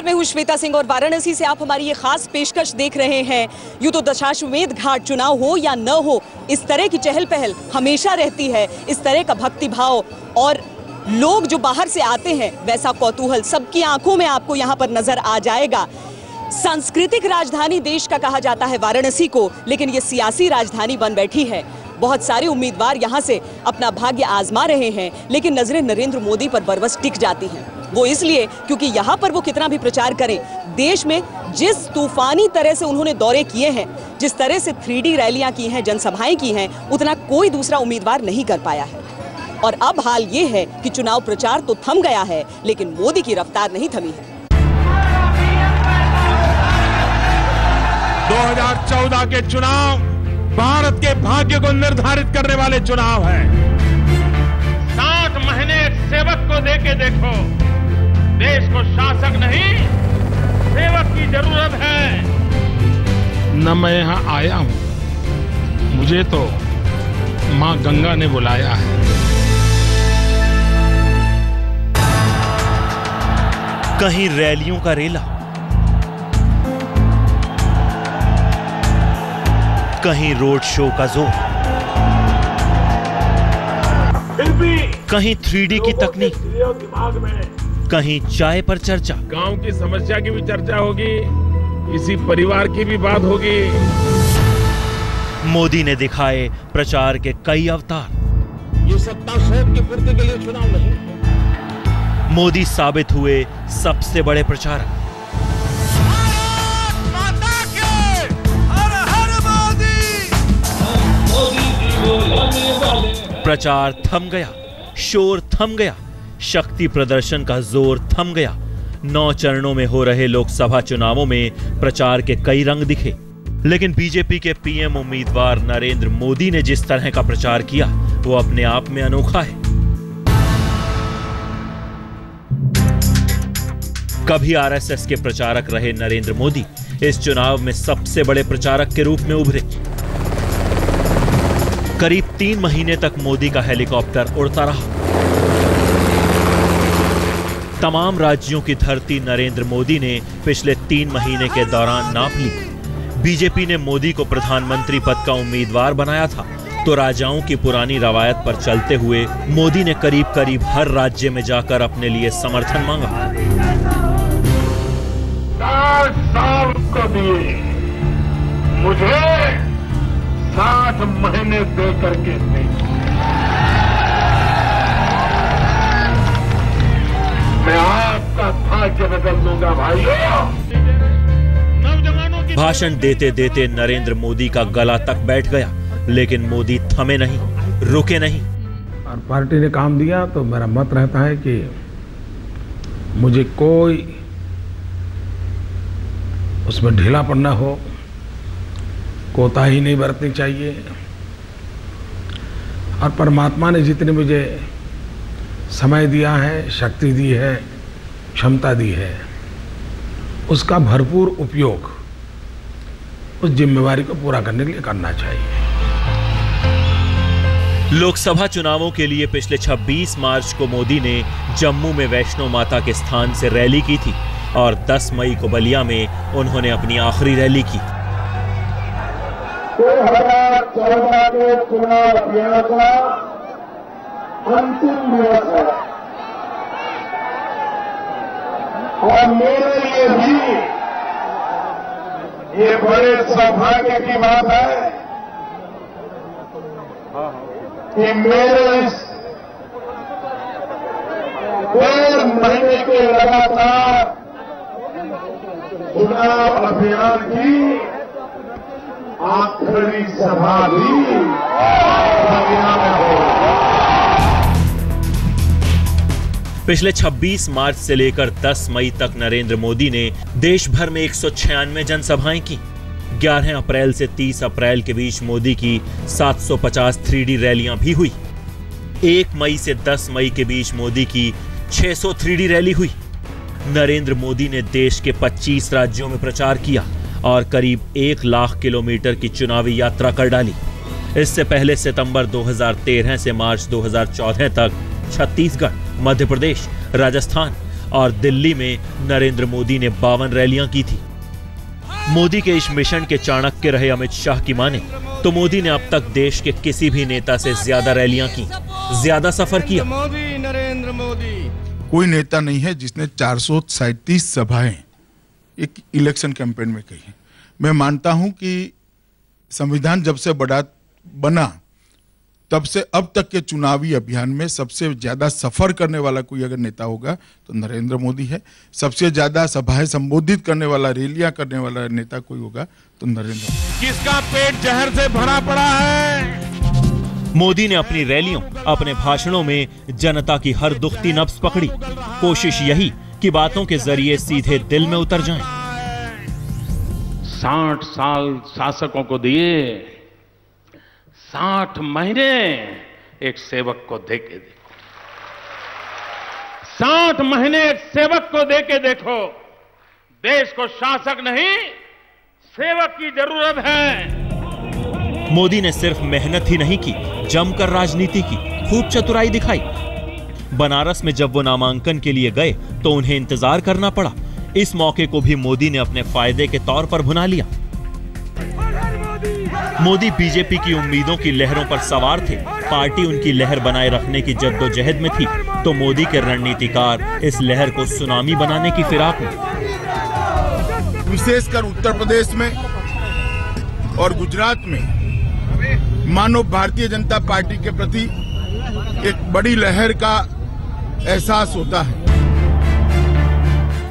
नमस्कार, मैं हूं श्वेता सिंह और वाराणसी से आप हमारी ये खास पेशकश देख रहे हैं। यूं तो दशाश्वमेध घाट चुनाव हो या न हो, इस तरह की चहल पहल हमेशा रहती है। इस तरह का भक्तिभाव और लोग जो बाहर से आते हैं, वैसा कौतूहल सबकी आंखों में आपको यहाँ पर नजर आ जाएगा। सांस्कृतिक राजधानी देश का कहा जाता है वाराणसी को, लेकिन ये सियासी राजधानी बन बैठी है। बहुत सारे उम्मीदवार यहाँ से अपना भाग्य आजमा रहे हैं, लेकिन नजरें नरेंद्र मोदी पर बरबस टिक जाती हैं। वो इसलिए क्योंकि यहाँ पर वो कितना भी प्रचार करें, देश में जिस तूफानी तरह से उन्होंने दौरे किए हैं, जिस तरह से 3D रैलियां की हैं, जनसभाएं की हैं, उतना कोई दूसरा उम्मीदवार नहीं कर पाया है। और अब हाल ये है कि चुनाव प्रचार तो थम गया है, लेकिन मोदी की रफ्तार नहीं थमी है। 2014 के चुनाव भारत के भाग्य को निर्धारित करने वाले चुनाव हैं। 7 महीने सेवक को देके देखो, देश को शासक नहीं सेवक की जरूरत है। न मैं यहाँ आया हूँ, मुझे तो माँ गंगा ने बुलाया है। कहीं रैलियों का रेला, कहीं रोड शो का जोर, कहीं 3D की तकनीक, कहीं चाय पर चर्चा। गांव की समस्या की भी चर्चा होगी, किसी परिवार की भी बात होगी। मोदी ने दिखाए प्रचार के कई अवतार। ये सत्ता शोध की पूर्ति के लिए चुनाव नहीं, मोदी साबित हुए सबसे बड़े प्रचारक। प्रचार थम गया, शोर थम गया, शक्ति प्रदर्शन का जोर थम गया। 9 चरणों में हो रहे लोकसभा चुनावों में प्रचार के कई रंग दिखे, लेकिन बीजेपी के पीएम उम्मीदवार नरेंद्र मोदी ने जिस तरह का प्रचार किया, वो अपने आप में अनोखा है। कभी आरएसएस के प्रचारक रहे नरेंद्र मोदी इस चुनाव में सबसे बड़े प्रचारक के रूप में उभरे। करीब 3 महीने तक मोदी का हेलीकॉप्टर उड़ता रहा। तमाम राज्यों की धरती नरेंद्र मोदी ने पिछले 3 महीने के दौरान नाप ली। बीजेपी ने मोदी को प्रधानमंत्री पद का उम्मीदवार बनाया था, तो राजाओं की पुरानी रवायत पर चलते हुए मोदी ने करीब करीब हर राज्य में जाकर अपने लिए समर्थन मांगा। 60 साल को दिए, मुझे 60 महीने दे करके नहीं। मैं आपका भाग्य बदल दूंगा भाइयों। भाषण देते देते नरेंद्र मोदी का गला तक बैठ गया, लेकिन मोदी थमे नहीं, रुके नहीं। और पार्टी ने काम दिया तो मेरा मत रहता है कि मुझे कोई उसमें ढीलापन न हो, कोताही नहीं बरतनी चाहिए। और परमात्मा ने जितने मुझे समय दिया है, शक्ति दी है, क्षमता दी है, उसका भरपूर उपयोग उस जिम्मेवारी को पूरा करने के लिए करना चाहिए। लोकसभा चुनावों के लिए पिछले 26 मार्च को मोदी ने जम्मू में वैष्णो माता के स्थान से रैली की थी और 10 मई को बलिया में उन्होंने अपनी आखिरी रैली की। 2014 के चुनाव अभियान का अंतिम दिवस है और मेरे लिए भी ये बड़े सौभाग्य की बात है कि मेरे इस 1.5 महीने के लगातार चुनाव अभियान की आखिरी सभा भी बलिया में हो। पिछले 26 मार्च से लेकर 10 मई तक नरेंद्र मोदी ने देश भर में 196 जनसभाएं की। 11 अप्रैल से 30 अप्रैल के बीच मोदी की 750 3D रैलियां भी हुई। 1 मई से 10 मई के बीच मोदी की 600 3D रैली हुई। नरेंद्र मोदी ने देश के 25 राज्यों में प्रचार किया और करीब 1 लाख किलोमीटर की चुनावी यात्रा कर डाली। इससे पहले सितंबर 2013 से मार्च 2014 तक छत्तीसगढ़, मध्य प्रदेश, राजस्थान और दिल्ली में नरेंद्र मोदी ने 52 रैलियां की थी। मोदी के इस मिशन के चाणक्य रहे अमित शाह की माने तो मोदी ने अब तक देश के किसी भी नेता से ज्यादा रैलियां की, ज्यादा सफर किया। मोदी, नरेंद्र मोदी। कोई नेता नहीं है जिसने 437 सभाएं एक इलेक्शन कैंपेन में की है। मैं मानता हूं कि संविधान जब से बना तब से अब तक के चुनावी अभियान में सबसे ज्यादा सफर करने वाला कोई अगर नेता होगा तो नरेंद्र मोदी है। सबसे ज्यादा सभाएं संबोधित करने वाला, रैलियां करने वाला नेता कोई होगा तो नरेंद्र मोदी। किसका पेट जहर से भरा पड़ा है? मोदी ने अपनी रैलियों, अपने भाषणों में जनता की हर दुखती नब्ज पकड़ी। कोशिश यही कि बातों के जरिए सीधे दिल में उतर जाएं। 60 साल शासकों को दिए, 60 महीने एक सेवक को देके देखो। 60 महीने एक सेवक को देके देखो। देश को शासक नहीं, सेवक की जरूरत है। मोदी ने सिर्फ मेहनत ही नहीं की, जमकर राजनीति की, खूब चतुराई दिखाई। बनारस में जब वो नामांकन के लिए गए तो उन्हें इंतजार करना पड़ा। इस मौके को भी मोदी ने अपने फायदे के तौर पर भुना लिया। मोदी बीजेपी की उम्मीदों की लहरों पर सवार थे। पार्टी उनकी लहर बनाए रखने की जद्दोजहद में थी तो मोदी के रणनीतिकार इस लहर को सुनामी बनाने की फिराक में। विशेषकर उत्तर प्रदेश में और गुजरात में मानो भारतीय जनता पार्टी के प्रति एक बड़ी लहर का एहसास होता है।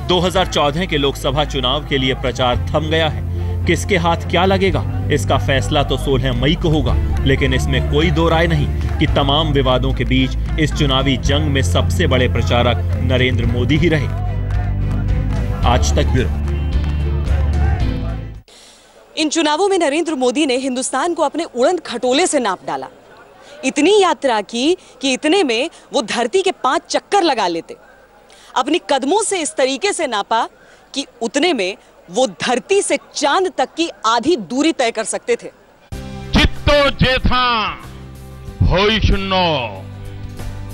2014 के लोकसभा चुनाव के लिए प्रचार थम गया है। किसके हाथ क्या लगेगा इसका फैसला तो 16 मई को होगा, लेकिन इसमें कोई दो राय नहीं कि तमाम विवादों के बीच इस चुनावी जंग में सबसे बड़े प्रचारक नरेंद्र मोदी ही रहे। आज तक ब्यूरो। इन चुनावों में नरेंद्र मोदी ने हिंदुस्तान को अपने उड़न खटोले से नाप डाला। इतनी यात्रा की कि इतने में वो धरती के 5 चक्कर लगा लेते। अपनी कदमों से इस तरीके से नापा कि उतने में वो धरती से चांद तक की आधी दूरी तय कर सकते थे। चित्तो जेथा भोईशुन्नो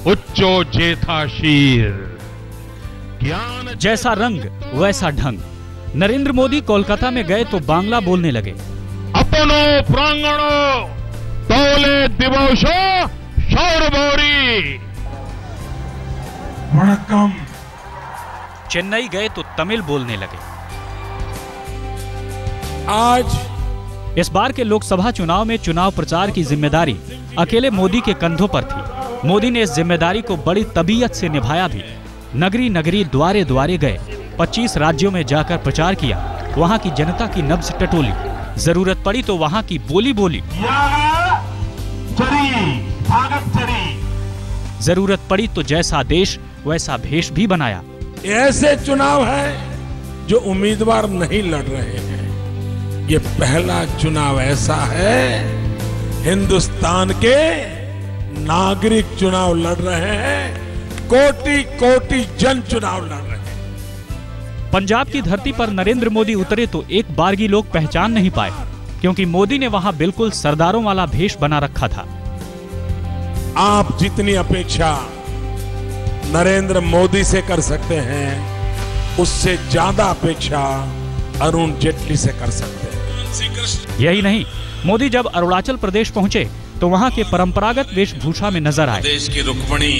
उच्चो जेथा शीर। ज्ञान जैसा रंग वैसा ढंग। नरेंद्र मोदी कोलकाता में गए तो बांग्ला बोलने लगे। अपनो प्रांगणो तोले दिवोशो शौरभौरी। वणक्कम। चेन्नई गए तो तमिल बोलने लगे। आज इस बार के लोकसभा चुनाव में चुनाव प्रचार की जिम्मेदारी अकेले मोदी के कंधों पर थी। मोदी ने इस जिम्मेदारी को बड़ी तबीयत से निभाया भी। नगरी नगरी, द्वारे द्वारे गए। 25 राज्यों में जाकर प्रचार किया। वहां की जनता की नब्ज टटोली। जरूरत पड़ी तो वहां की बोली बोली। जरूरत पड़ी तो जैसा देश वैसा भेष भी बनाया। ऐसे चुनाव है जो उम्मीदवार नहीं लड़ रहे हैं। ये पहला चुनाव ऐसा है, हिंदुस्तान के नागरिक चुनाव लड़ रहे हैं। कोटि कोटि जन चुनाव लड़ रहे हैं। पंजाब की धरती पर नरेंद्र मोदी उतरे तो एक बारगी लोग पहचान नहीं पाए, क्योंकि मोदी ने वहां बिल्कुल सरदारों वाला भेष बना रखा था। आप जितनी अपेक्षा नरेंद्र मोदी से कर सकते हैं, उससे ज्यादा अपेक्षा अरुण जेटली से कर सकते हैं। यही नहीं, मोदी जब अरुणाचल प्रदेश पहुंचे तो वहां के परंपरागत वेशभूषा में नजर आए। देश की रुक्मणी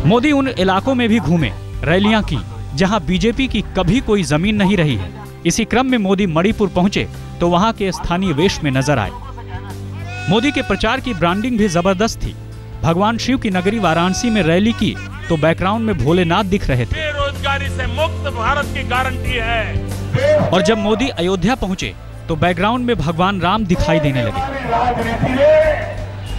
मोदी उन इलाकों में भी घूमे, रैलियां की जहां बीजेपी की कभी कोई जमीन नहीं रही है। इसी क्रम में मोदी मणिपुर पहुंचे तो वहां के स्थानीय वेश में नजर आए। मोदी के प्रचार की ब्रांडिंग भी जबरदस्त थी। भगवान शिव की नगरी वाराणसी में रैली की तो बैकग्राउंड में भोलेनाथ दिख रहे थे। बेरोजगारी से मुक्त भारत की गारंटी है। और जब मोदी अयोध्या पहुंचे तो बैकग्राउंड में भगवान राम दिखाई देने लगे।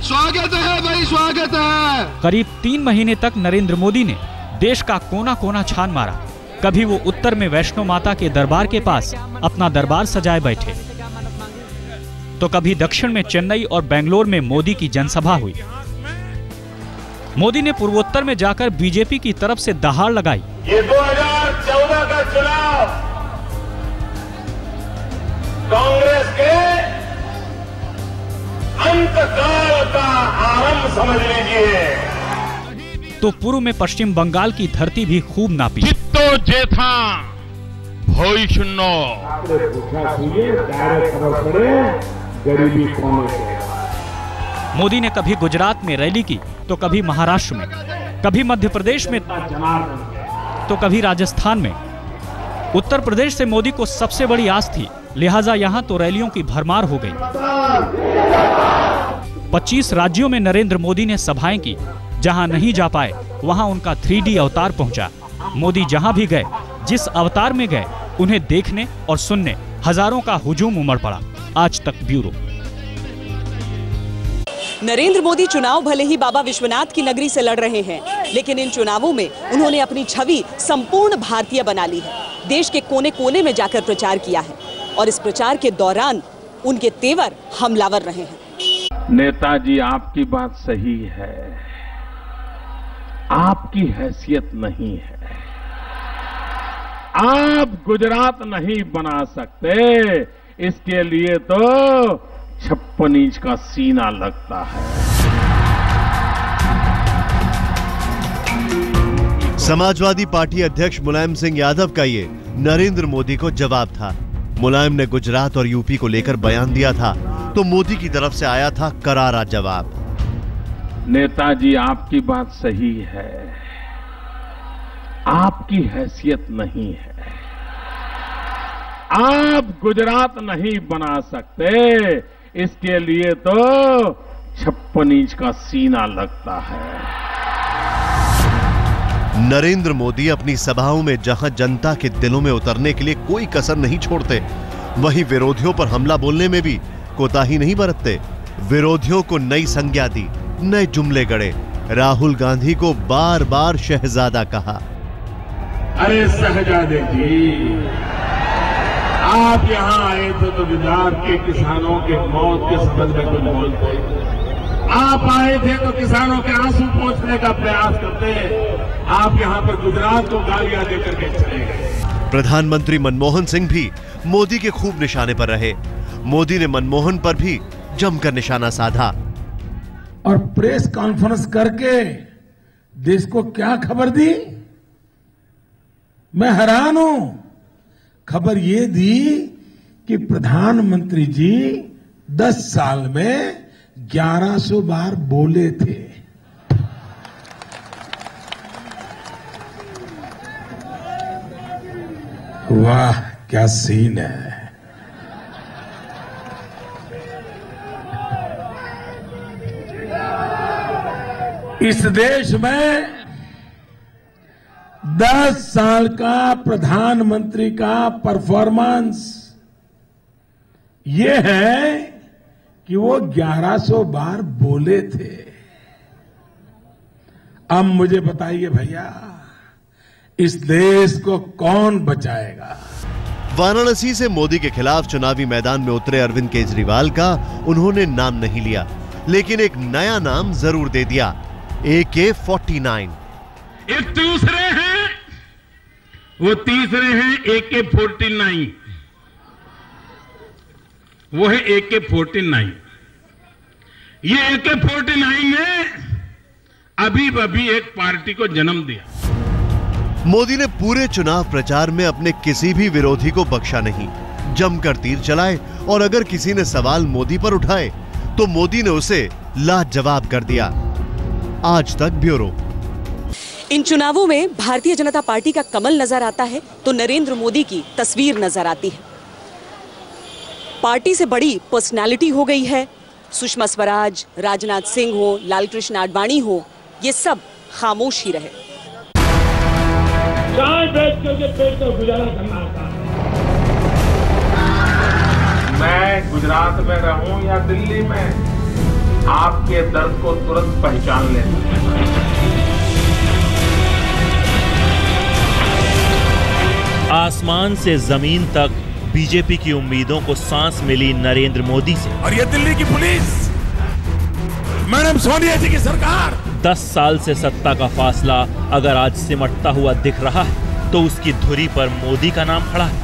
स्वागत है भाई, स्वागत है। करीब 3 महीने तक नरेंद्र मोदी ने देश का कोना कोना छान मारा। कभी वो उत्तर में वैष्णो माता के दरबार के पास अपना दरबार सजाए बैठे, तो कभी दक्षिण में चेन्नई और बेंगलोर में मोदी की जनसभा हुई। मोदी ने पूर्वोत्तर में जाकर बीजेपी की तरफ से दहाड़ लगाई। ये 2014 का चुनाव कांग्रेस के अंतकाल का आरंभ समझ लीजिए। तो पूर्व में पश्चिम बंगाल की धरती भी खूब नापी। चित्तो जेठा भोई सुनो। गरीबी कौन है? मोदी ने कभी गुजरात में रैली की तो कभी महाराष्ट्र में, कभी मध्य प्रदेश में तो कभी राजस्थान में। उत्तर प्रदेश से मोदी को सबसे बड़ी आस थी, लिहाजा यहां तो रैलियों की भरमार हो गई। 25 राज्यों में नरेंद्र मोदी ने सभाएं की। जहां नहीं जा पाए वहां उनका 3D अवतार पहुंचा। मोदी जहां भी गए, जिस अवतार में गए, उन्हें देखने और सुनने हजारों का हुजूम उमड़ पड़ा। आज तक ब्यूरो। नरेंद्र मोदी चुनाव भले ही बाबा विश्वनाथ की नगरी से लड़ रहे हैं, लेकिन इन चुनावों में उन्होंने अपनी छवि संपूर्ण भारतीय बना ली है। देश के कोने कोने में जाकर प्रचार किया है और इस प्रचार के दौरान उनके तेवर हमलावर रहे हैं। नेताजी, आपकी बात सही है, आपकी हैसियत नहीं है। आप गुजरात नहीं बना सकते, इसके लिए तो 56 इंच का सीना लगता है। समाजवादी पार्टी अध्यक्ष मुलायम सिंह यादव का ये नरेंद्र मोदी को जवाब था। मुलायम ने गुजरात और यूपी को लेकर बयान दिया था तो मोदी की तरफ से आया था करारा जवाब। नेताजी, आपकी बात सही है, आपकी हैसियत नहीं है। आप गुजरात नहीं बना सकते, इसके लिए तो 56 इंच का सीना लगता है। नरेंद्र मोदी अपनी सभाओं में जहां जनता के दिलों में उतरने के लिए कोई कसर नहीं छोड़ते, वहीं विरोधियों पर हमला बोलने में भी कोताही नहीं बरतते। विरोधियों को नई संज्ञा दी, नए जुमले गढ़े। राहुल गांधी को बार बार शहजादा कहा। अरे शहजादे जी, आप यहाँ आए थे तो गुजरात के किसानों के मौत के संबंध में कुछ बोलते। आप आए थे तो किसानों के आंसू पोंछने का प्रयास करते। आप यहाँ पर गुजरात को गालियां देकर के चले गए। प्रधानमंत्री मनमोहन सिंह भी मोदी के खूब निशाने पर रहे। मोदी ने मनमोहन पर भी जमकर निशाना साधा और प्रेस कॉन्फ्रेंस करके देश को क्या खबर दी? मैं हैरान हूं। खबर ये दी कि प्रधानमंत्री जी 10 साल में 1100 बार बोले थे। वाह, क्या सीन है। इस देश में 10 साल का प्रधानमंत्री का परफॉर्मेंस ये है कि वो 1100 बार बोले थे। अब मुझे बताइए भैया, इस देश को कौन बचाएगा? वाराणसी से मोदी के खिलाफ चुनावी मैदान में उतरे अरविंद केजरीवाल का उन्होंने नाम नहीं लिया, लेकिन एक नया नाम जरूर दे दिया, AK-49। एक दूसरे हैं, वो तीसरे हैं AK-49। वो है AK-49। ये AK-49 ने अभी एक पार्टी को जन्म दिया। मोदी ने पूरे चुनाव प्रचार में अपने किसी भी विरोधी को बख्शा नहीं। जमकर तीर चलाए और अगर किसी ने सवाल मोदी पर उठाए तो मोदी ने उसे लाजवाब कर दिया। आज तक ब्यूरो। इन चुनावों में भारतीय जनता पार्टी का कमल नजर आता है तो नरेंद्र मोदी की तस्वीर नजर आती है। पार्टी से बड़ी पर्सनालिटी हो गई है। सुषमा स्वराज, राजनाथ सिंह हो, लालकृष्ण आडवाणी हो, ये सब खामोश ही रहे। चाय बेच करके पेट का गुजारा करना होता है। मैं गुजरात में रहूं या दिल्ली में, आपके दर्द को तुरंत पहचान लेता। आसमान से जमीन तक बीजेपी की उम्मीदों को सांस मिली नरेंद्र मोदी से। और ये दिल्ली की पुलिस, मैडम सोनिया जी की सरकार। 10 साल से सत्ता का फासला अगर आज सिमटता हुआ दिख रहा है तो उसकी धुरी पर मोदी का नाम खड़ा है।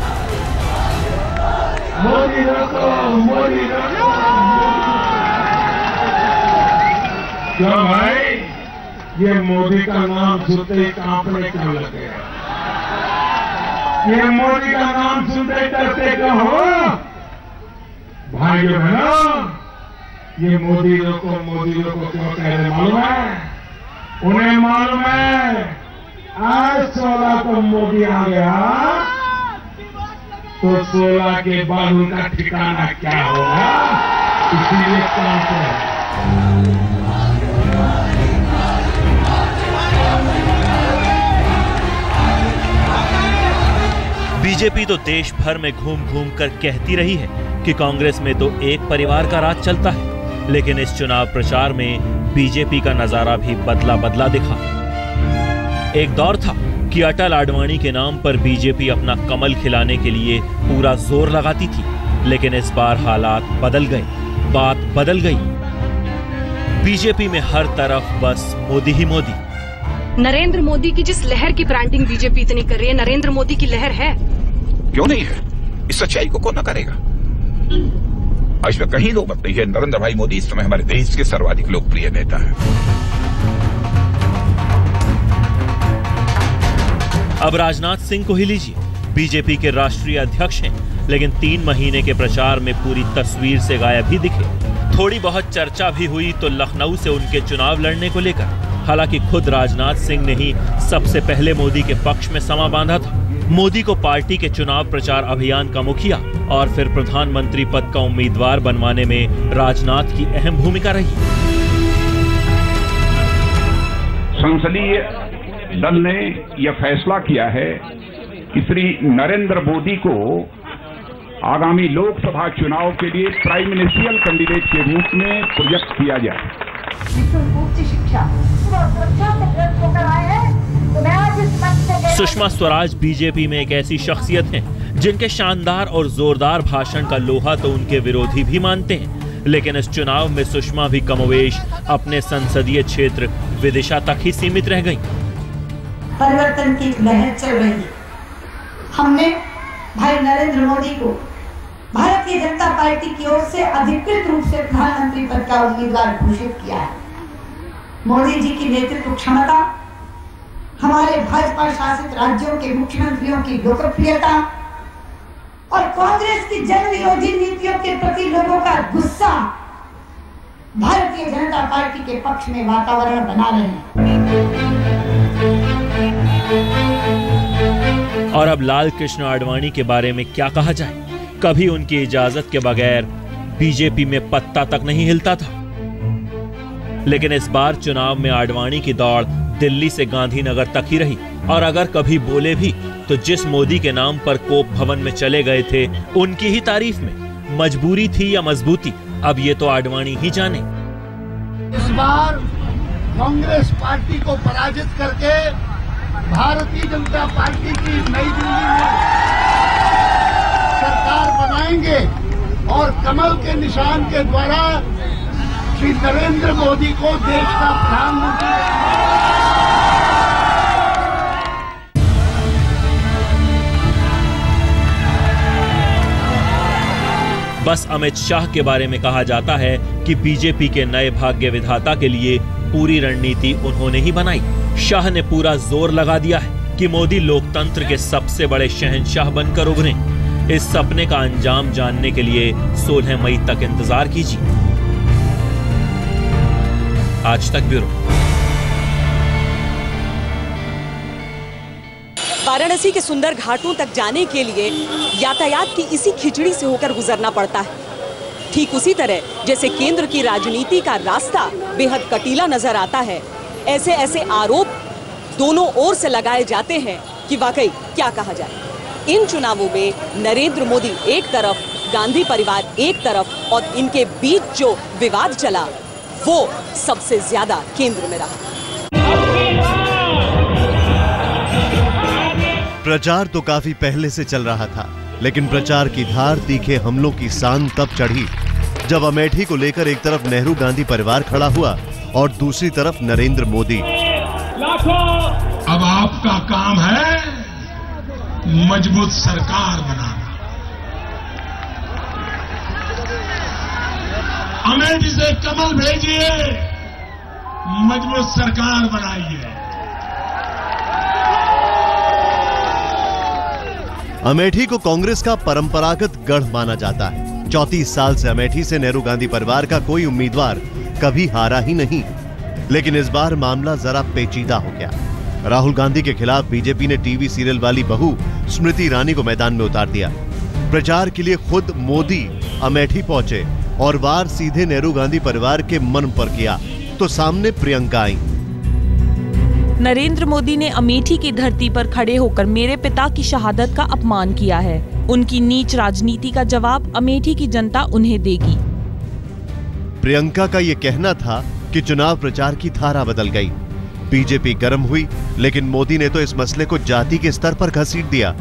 मोदी रखो, मोदी रखो। क्यों भाई, ये मोदी का नाम सुनते ही कांपने क्यों लगे? ये मोदी का नाम सुनते डरते क्यों हो? भाइयों बहनों, ये मोदी लोग को क्यों कह रहे मालूम है? उन्हें मालूम है आज 16 को मोदी आ गया तो 16 के बाद उनका ठिकाना क्या होगा, इसीलिए कांपते हैं। बीजेपी तो देश भर में घूम घूम कर कहती रही है कि कांग्रेस में तो एक परिवार का राज चलता है, लेकिन इस चुनाव प्रचार में बीजेपी का नजारा भी बदला बदला दिखा। एक दौर था कि अटल आडवाणी के नाम पर बीजेपी अपना कमल खिलाने के लिए पूरा जोर लगाती थी, लेकिन इस बार हालात बदल गए, बात बदल गई। बीजेपी में हर तरफ बस मोदी ही मोदी। नरेंद्र मोदी की जिस लहर की ब्रांडिंग बीजेपी इतनी कर रही है, नरेंद्र मोदी की लहर है। क्यों नहीं है? इस सच्चाई को कौन न करेगा? आज में कहीं लोग नहीं है, नरेंद्र भाई मोदी इस समय हमारे देश के सर्वाधिक लोकप्रिय नेता है। अब राजनाथ सिंह को ही लीजिए, बीजेपी के राष्ट्रीय अध्यक्ष हैं, लेकिन 3 महीने के प्रचार में पूरी तस्वीर से गायब ही दिखे। थोड़ी बहुत चर्चा भी हुई तो लखनऊ से उनके चुनाव लड़ने को लेकर, हालांकि खुद राजनाथ सिंह ने ही सबसे पहले मोदी के पक्ष में समा बांधा था। मोदी को पार्टी के चुनाव प्रचार अभियान का मुखिया और फिर प्रधानमंत्री पद का उम्मीदवार बनवाने में राजनाथ की अहम भूमिका रही। संसदीय दल ने यह फैसला किया है कि श्री नरेंद्र मोदी को आगामी लोकसभा चुनाव के लिए प्राइम मिनिस्ट्रियल कैंडिडेट के रूप में प्रोजेक्ट किया जाए। सुषमा स्वराज बीजेपी में एक ऐसी शख्सियत हैं जिनके शानदार और जोरदार भाषण का लोहा तो उनके विरोधी भी मानते हैं, लेकिन इस चुनाव में सुषमा भी कमोवेश अपने संसदीय क्षेत्र विदिशा तक ही सीमित रह गईं। परिवर्तन की लहर चल रही है। हमने भाई नरेंद्र मोदी को भारतीय जनता पार्टी की ओर से अधिकृत रूप से प्रधानमंत्री पद का उम्मीदवार घोषित किया है। मोदी जी की नेतृत्व क्षमता, हमारे भाजपा शासित राज्यों के मुख्यमंत्रियों की लोकप्रियता और कांग्रेस की जन विरोधी नीतियों के प्रति लोगों का गुस्सा भारतीय जनता पार्टी के पक्ष में वातावरण बना रहे हैं। और अब लाल कृष्ण आडवाणी के बारे में क्या कहा जाए? कभी उनकी इजाजत के बगैर बीजेपी में पत्ता तक नहीं हिलता था, लेकिन इस बार चुनाव में आडवाणी की दौड़ दिल्ली से गांधीनगर तक ही रही। और अगर कभी बोले भी तो जिस मोदी के नाम पर कोप भवन में चले गए थे उनकी ही तारीफ में। मजबूरी थी या मजबूती, अब ये तो आडवाणी ही जाने। इस बार कांग्रेस पार्टी को पराजित करके भारतीय जनता पार्टी की नई दिल्ली में सरकार बनाएंगे और कमल के निशान के द्वारा श्री नरेंद्र मोदी को देश का प्रधानमंत्री। बस अमित शाह के बारे में कहा जाता है कि बीजेपी के नए भाग्य विधाता के लिए पूरी रणनीति उन्होंने ही बनाई। शाह ने पूरा जोर लगा दिया है कि मोदी लोकतंत्र के सबसे बड़े शहंशाह बनकर उभरे। इस सपने का अंजाम जानने के लिए 16 मई तक इंतजार कीजिए। आज तक ब्यूरो। वाराणसी के सुंदर घाटों तक जाने के लिए यातायात की इसी खिचड़ी से होकर गुजरना पड़ता है। ठीक उसी तरह जैसे केंद्र की राजनीति का रास्ता बेहद कटीला नजर आता है, ऐसे ऐसे आरोप दोनों ओर से लगाए जाते हैं कि वाकई क्या कहा जाए। इन चुनावों में नरेंद्र मोदी एक तरफ, गांधी परिवार एक तरफ और इनके बीच जो विवाद चला वो सबसे ज्यादा केंद्र में रहा। प्रचार तो काफी पहले से चल रहा था, लेकिन प्रचार की धार तीखे हमलों की सान तब चढ़ी जब अमेठी को लेकर एक तरफ नेहरू गांधी परिवार खड़ा हुआ और दूसरी तरफ नरेंद्र मोदी। अब आपका काम है मजबूत सरकार बनाना। अमेठी से कमल भेजिए, मजबूत सरकार बनाई है। अमेठी को कांग्रेस का परंपरागत गढ़ माना जाता है। 34 साल से अमेठी से नेहरू गांधी परिवार का कोई उम्मीदवार कभी हारा ही नहीं। लेकिन इस बार मामला जरा पेचीदा हो गया। राहुल गांधी के खिलाफ बीजेपी ने टीवी सीरियल वाली बहू स्मृति ईरानी को मैदान में उतार दिया। प्रचार के लिए खुद मोदी अमेठी पहुंचे और वार सीधे नेहरू गांधी परिवार के मन पर किया तो सामने प्रियंका आई। नरेंद्र मोदी ने अमेठी की धरती पर खड़े होकर मेरे पिता की शहादत का अपमान किया है। उनकी नीच राजनीति का जवाब अमेठी की जनता उन्हें देगी। प्रियंका का यह कहना था कि चुनाव प्रचार की धारा बदल गई। बीजेपी गर्म हुई, लेकिन मोदी ने तो इस मसले को जाति के स्तर पर घसीट दिया।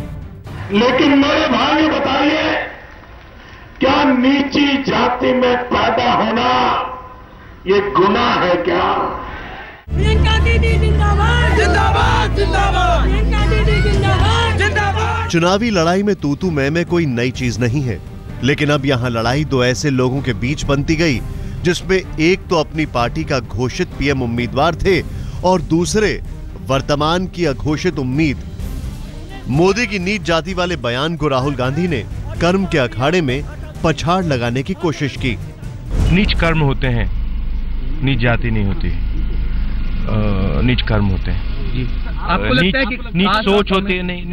लेकिन मेरे भाई बताइए, क्या नीची जाति में पैदा होना ये गुनाह है क्या? प्रियंका दीदी जिंदाबाद, जिंदाबाद, जिंदाबाद, प्रियंका दीदी जिंदाबाद, जिंदाबाद। चुनावी लड़ाई में तू मैं कोई नई चीज नहीं है, लेकिन अब यहाँ लड़ाई दो ऐसे लोगों के बीच बनती गई जिसमें एक तो अपनी पार्टी का घोषित पीएम उम्मीदवार थे और दूसरे वर्तमान की अघोषित उम्मीद। मोदी की नीच जाति वाले बयान को राहुल गांधी ने कर्म के अखाड़े में पछाड़ लगाने की कोशिश की। नीच कर्म होते हैं, नीच जाति नहीं होती, नीच कर्म होते हैं। आपको लगता है कि नीच सोच होती है? नहीं,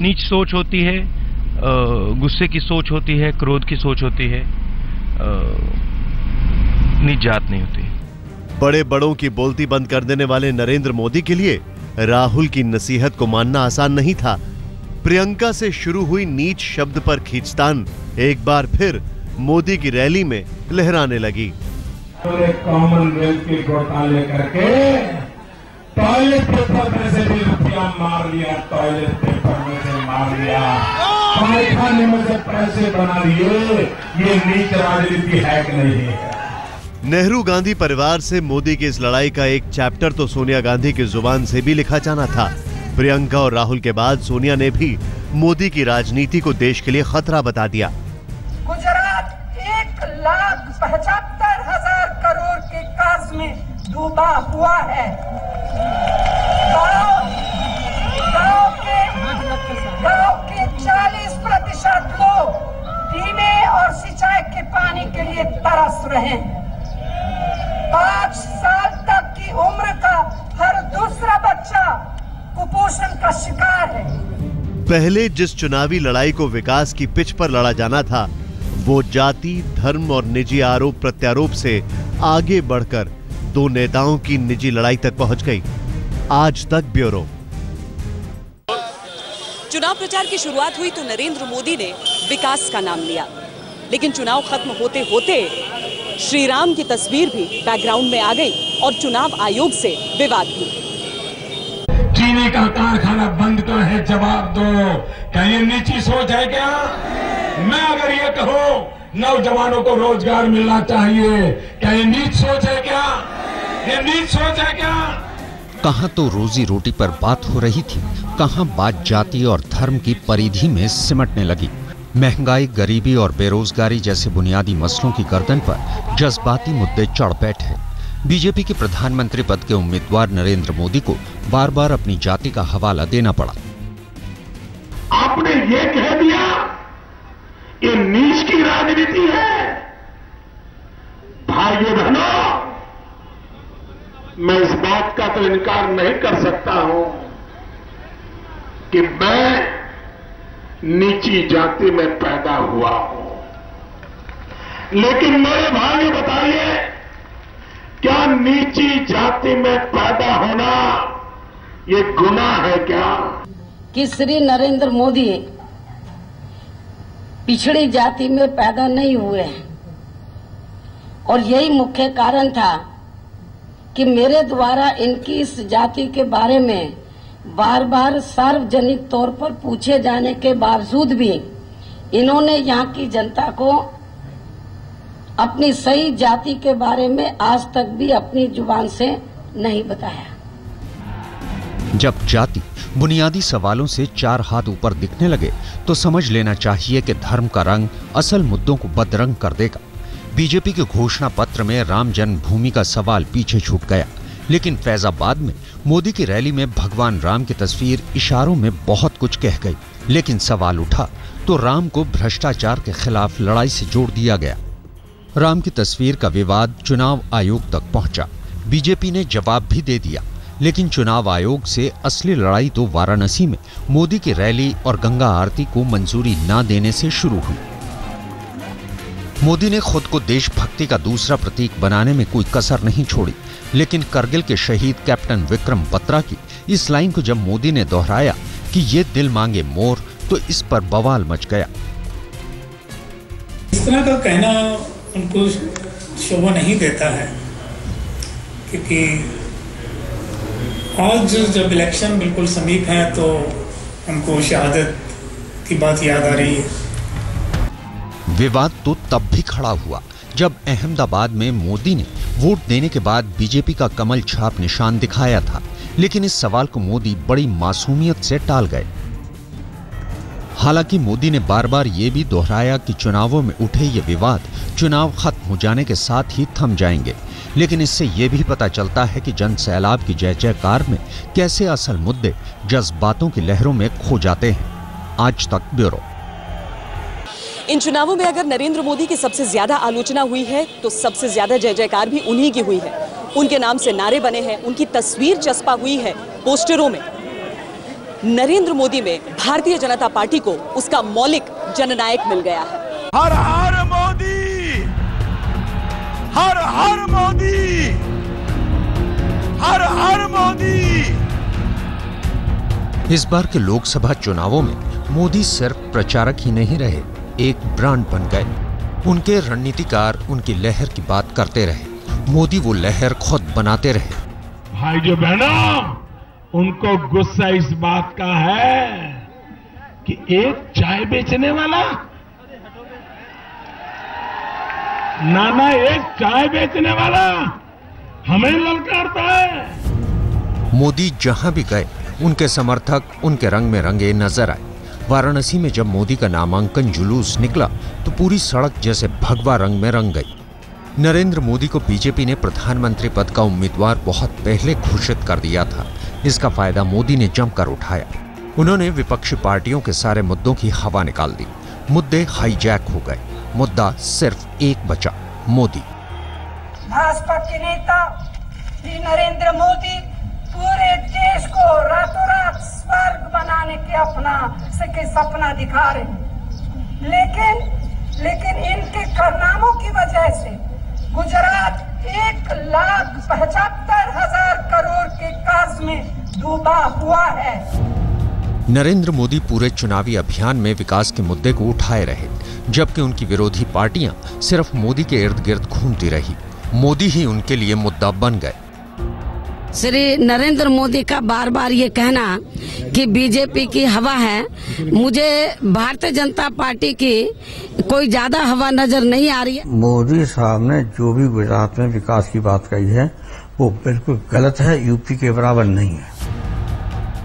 नीच सोच होती है, गुस्से की सोच होती है, क्रोध की सोच होती है, नीच जात नहीं होती। बड़े बड़ों की बोलती बंद कर देने वाले नरेंद्र मोदी के लिए राहुल की नसीहत को मानना आसान नहीं था। प्रियंका से शुरू हुई नीच शब्द पर खींचतान एक बार फिर मोदी की रैली में लहराने लगी। कॉमनवेल्थ के घोटाले करके टॉयलेट पेपर में से भी रुपया मार लिया, टॉयलेट पेपर में से मार लिया, कारखाने में से पैसे बना लिए। ये नीच राजनीति है कि नहीं है? नेहरू गांधी परिवार से मोदी की इस लड़ाई का एक चैप्टर तो सोनिया गांधी की जुबान से भी लिखा जाना था। प्रियंका और राहुल के बाद सोनिया ने भी मोदी की राजनीति को देश के लिए खतरा बता दिया। गुजरात 1,75,000 करोड़ के कर्ज में डूबा हुआ है। गांव के 40% लोग पीने और सिंचाई के पानी के लिए तरस रहे हैं। 5 साल तक की उम्र का हर दूसरा बच्चा कुपोषण का शिकार है। पहले जिस चुनावी लड़ाई को विकास की पिच पर लड़ा जाना था, वो जाति, धर्म और निजी आरोप प्रत्यारोप से आगे बढ़कर दो नेताओं की निजी लड़ाई तक पहुंच गई। आज तक ब्यूरो। चुनाव प्रचार की शुरुआत हुई तो नरेंद्र मोदी ने विकास का नाम लिया, लेकिन चुनाव खत्म होते होते श्री राम की तस्वीर भी बैकग्राउंड में आ गई और चुनाव आयोग से विवाद भी। चीनी का कारखाना बंद का है, जवाब दो। क्या ये नीची सोच है क्या? मैं अगर ये कहूं नौजवानों को रोजगार मिलना चाहिए, क्या ये नीच सोच है क्या? ये नीच सोच है क्या? कहां तो रोजी रोटी पर बात हो रही थी, कहां बात जाति और धर्म की परिधि में सिमटने लगी। महंगाई, गरीबी और बेरोजगारी जैसे बुनियादी मसलों की गर्दन पर जज्बाती मुद्दे चढ़ बैठे। बीजेपी के प्रधानमंत्री पद के उम्मीदवार नरेंद्र मोदी को बार बार अपनी जाति का हवाला देना पड़ा। आपने ये कह दिया ये नीच की राजनीति है। भाइयों बहनों, मैं इस बात का तो इनकार नहीं कर सकता हूं कि मैं नीची जाति में पैदा हुआ हूं, लेकिन मेरे भाई बताइए, क्या नीची जाति में पैदा होना ये गुनाह है क्या? कि श्री नरेंद्र मोदी पिछड़ी जाति में पैदा नहीं हुए हैं और यही मुख्य कारण था कि मेरे द्वारा इनकी इस जाति के बारे में बार बार सार्वजनिक तौर पर पूछे जाने के बावजूद भी इन्होंने यहाँ की जनता को अपनी सही जाति के बारे में आज तक भी अपनी जुबान से नहीं बताया। जब जाति बुनियादी सवालों से 4 हाथ ऊपर दिखने लगे तो समझ लेना चाहिए कि धर्म का रंग असल मुद्दों को बदरंग कर देगा। बीजेपी के घोषणा पत्र में राम जन्मभूमि का सवाल पीछे छूट गया, लेकिन फैजाबाद में मोदी की रैली में भगवान राम की तस्वीर इशारों में बहुत कुछ कह गई। लेकिन सवाल उठा तो राम को भ्रष्टाचार के खिलाफ लड़ाई से जोड़ दिया गया। राम की तस्वीर का विवाद चुनाव आयोग तक पहुंचा। बीजेपी ने जवाब भी दे दिया, लेकिन चुनाव आयोग से असली लड़ाई तो वाराणसी में मोदी की रैली और गंगा आरती को मंजूरी न देने से शुरू हुई। मोदी ने खुद को देशभक्ति का दूसरा प्रतीक बनाने में कोई कसर नहीं छोड़ी, लेकिन करगिल के शहीद कैप्टन विक्रम बत्रा की इस लाइन को जब मोदी ने दोहराया कि ये दिल मांगे मोर, तो इस पर बवाल मच गया। इस तरह का कहना उनको शोभा नहीं देता है, क्योंकि आज जब इलेक्शन बिल्कुल समीप है तो उनको शहादत की बात याद आ रही है। विवाद तो तब भी खड़ा हुआ जब अहमदाबाद में मोदी ने वोट देने के बाद बीजेपी का कमल छाप निशान दिखाया था, लेकिन इस सवाल को मोदी बड़ी मासूमियत से टाल गए। हालांकि मोदी ने बार बार ये भी दोहराया कि चुनावों में उठे ये विवाद चुनाव खत्म हो जाने के साथ ही थम जाएंगे, लेकिन इससे ये भी पता चलता है कि जन सैलाब की जय जयकार में कैसे असल मुद्दे जज्बातों की लहरों में खो जाते हैं। आज तक ब्यूरो। इन चुनावों में अगर नरेंद्र मोदी की सबसे ज्यादा आलोचना हुई है तो सबसे ज्यादा जय जयकार भी उन्हीं की हुई है। उनके नाम से नारे बने हैं, उनकी तस्वीर चस्पा हुई है पोस्टरों में। नरेंद्र मोदी में भारतीय जनता पार्टी को उसका मौलिक जननायक मिल गया है। हर हर मोदी, हर हर मोदी, हर हर मोदी। इस बार के लोकसभा चुनावों में मोदी सिर्फ प्रचारक ही नहीं रहे, एक ब्रांड बन गए। उनके रणनीतिकार उनकी लहर की बात करते रहे, मोदी वो लहर खुद बनाते रहे। भाइयों बहनों, उनको गुस्सा इस बात का है कि एक चाय बेचने वाला, नाना एक चाय बेचने वाला हमें ललकारता है। मोदी जहां भी गए उनके समर्थक उनके रंग में रंगे नजर आए। वाराणसी में जब मोदी का नामांकन जुलूस निकला तो पूरी सड़क जैसे भगवा रंग में रंग गई। नरेंद्र मोदी को बीजेपी ने प्रधानमंत्री पद का उम्मीदवार बहुत पहले घोषित कर दिया था। इसका फायदा मोदी ने जमकर उठाया। उन्होंने विपक्षी पार्टियों के सारे मुद्दों की हवा निकाल दी। मुद्दे हाईजैक हो गए। मुद्दा सिर्फ एक बचा, मोदी। भाजपा के नेता श्री नरेंद्र मोदी पूरे देश को रातों रात स्वर्ग बनाने के अपना सपना दिखा रहे हैं, लेकिन इनके कारनामों की वजह से गुजरात 1,75,000 करोड़ के कर्ज में डूबा हुआ है। नरेंद्र मोदी पूरे चुनावी अभियान में विकास के मुद्दे को उठाए रहे, जबकि उनकी विरोधी पार्टियां सिर्फ मोदी के इर्द गिर्द घूमती रही। मोदी ही उनके लिए मुद्दा बन गए। श्री नरेंद्र मोदी का बार बार ये कहना कि बीजेपी की हवा है, मुझे भारतीय जनता पार्टी की कोई ज्यादा हवा नजर नहीं आ रही है। मोदी साहब ने जो भी गुजरात में विकास की बात कही है वो बिल्कुल गलत है, यूपी के बराबर नहीं है।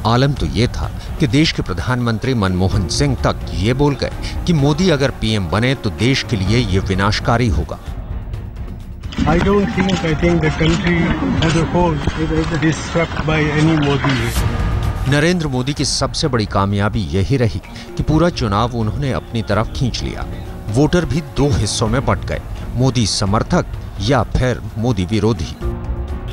आलम तो ये था कि देश के प्रधानमंत्री मनमोहन सिंह तक ये बोल गए कि मोदी अगर पीएम बने तो देश के लिए ये विनाशकारी होगा। I think the country as a whole is swept by any Modi. Narendra Modi की सबसे बड़ी कामयाबी यही रही कि पूरा चुनाव उन्होंने अपनी तरफ खींच लिया। वोटर भी दो हिस्सों में बंट गए, मोदी समर्थक या फिर मोदी विरोधी।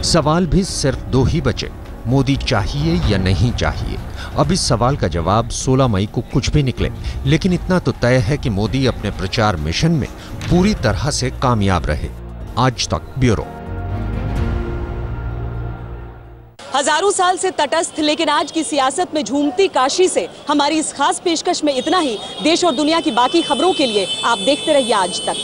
सवाल भी सिर्फ दो ही बचे, मोदी चाहिए या नहीं चाहिए। अब इस सवाल का जवाब 16 मई को कुछ भी निकले, लेकिन इतना तो तय है कि मोदी अपने प्रचार मिशन में पूरी तरह से कामयाब रहे। आज तक ब्यूरो। हजारों साल से तटस्थ लेकिन आज की सियासत में झूमती काशी से हमारी इस खास पेशकश में इतना ही। देश और दुनिया की बाकी खबरों के लिए आप देखते रहिए आज तक।